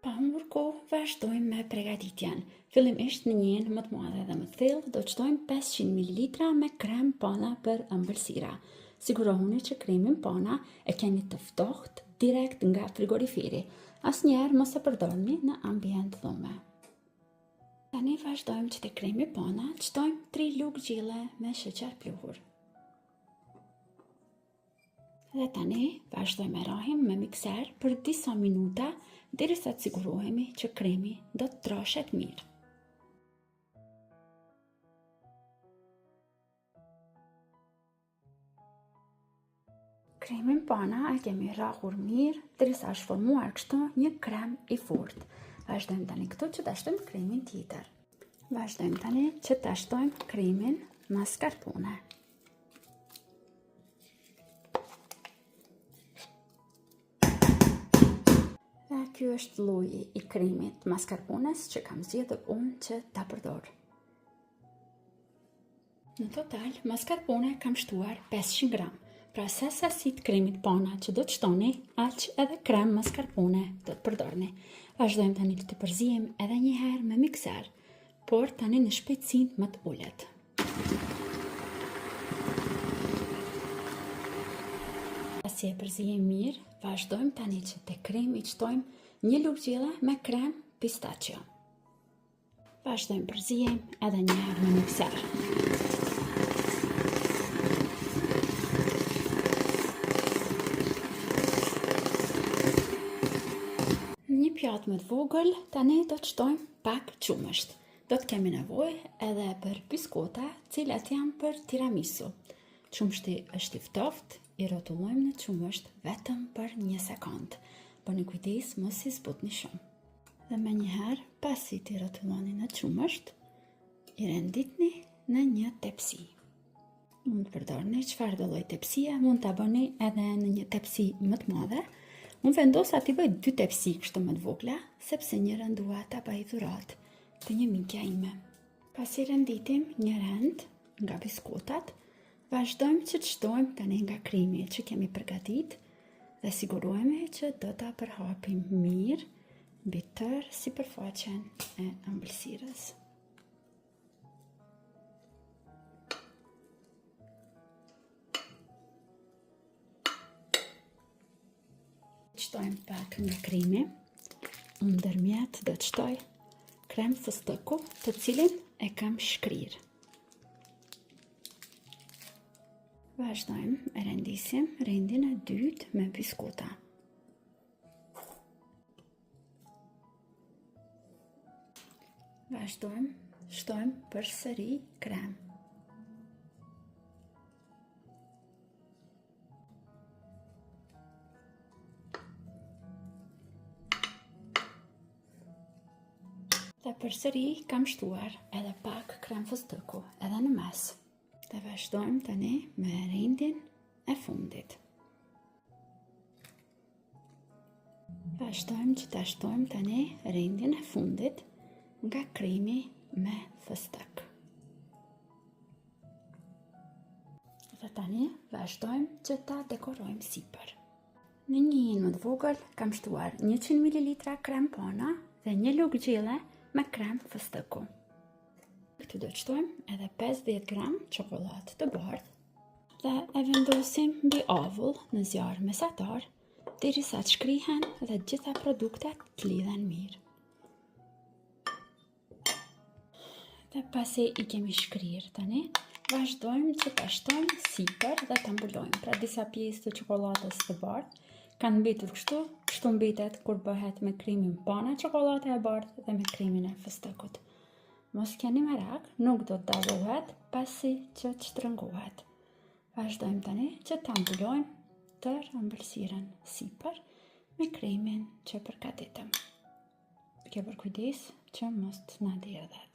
Pa humbur kohë, vazhdojmë me përgatitjen. Fillimisht në njën më të madhe dhe më të thellë, do të shtojmë 500 ml me krem pana për ëmbëlsira. Sigurohuni që kremin pana e keni të ftohtë direkt nga frigoriferi. Asnjëherë mos e përdorni në ambient dhume. Tani vazhdojmë që te kremi pana të shtojmë 3 lugë gjille me sheqer pluhur. Dhe tani vazhdojmë e rahim me mikser për disa minuta derisa të sigurohemi që kremi do të troshet mirë. Kremin pana e kemi rrahur mirë derisa është formuar kështu një krem i fortë. Vazhdojmë tani këtu që ta shtojmë kremin tjetër. Vazhdojmë tani që ta shtojmë kremin mascarpone. Ky është lloji i kremit mascarpones që kam zgjedhur unë që ta përdor. Në total, mascarpone kam shtuar 500 gram. Pra sa sasitë kremit pana që do të shtoni, aq edhe krem mascarpone do të përdorni. Vazhdojmë tani të përzijem edhe një herë me mikser, por tani në shpejtësinë më të ulët. Pasi e përzijem mirë, vazhdojmë tani që te kremi të shtojmë 1 lugë gjille me krem pistachio. Vazhdojmë përzijem edhe një herë me mikser. Një pjatë më të vogël, tani do të shtojmë pak qumësht. Do të kemi nevojë edhe për biskota, cilat janë për tiramisu. Qumështi është i ftoftë, i rrotullojmë në qumësht vetëm për 1 sekondë. Bëni kujdes mos i zbutni shumë. Dhe me njëherë, pasi t'i rrotulloni në qumësht, i renditni në një tepsi. Mund të përdorni çfarë do lloj tepsie, mund ta bëni edhe në një tepsi më të madhe. Unë vendosa t'i bëj 2 tepsi kështu më të vogla, sepse njërën dua ta bëj dhuratë të një mikja ime. Pasi renditim një rend nga biskotat, vazhdojmë që të shtojmë tani nga kremi që kemi përgatit dhe sigurohemi që do ta përhapim mirë mbi tërë sipërfaqen e ëmbëlsirës. Shtojmë pak nga kremi, ndërmjet do të shtoj krem fëstëku, të cilin e kam shkrirë. Vazhdojmë e rendisim rendin e dytë me biskota. Vazhdojmë, shtojmë përsëri krem. Dhe përsëri kam shtuar edhe pak krem fëstëku edhe në mes. Dhe vazhdojmë tani me rendin e fundit. Vazhdojmë që ta shtojmë tani rendin e fundit nga kremi me fëstëk. Dhe tani vazhdojmë që ta dekorojmë sipër. Në një hinë më të vogël kam shtuar 100 ml krem pana dhe 1 lugë gjille me krem fëstëku. Këtu do të shtojmë edhe 50 gram çokoladë të bardhë dhe e vendosim mbi avull në zjarr mesatar derisa të shkrihen dhe të gjitha produktet të lidhen mirë. Dhe pasi i kemi shkrirë tani, vazhdojmë që ta shtojmë sipër dhe ta mbulojmë. Pra disa pjesë të çokoladës të bardhë kanë mbetur kështu mbetet kur bëhet me kremin pana çokoladë e bardhë dhe me kremin e fëstëkut. Mos keni merak, nuk do të dallohet pasi që të shtrëngohet. Vazhdojmë tani që ta mbulojmë tërë ëmbëlsirën sipër me kremin që përgatitëm. Duke bërë kujdes që mos të na derdhet.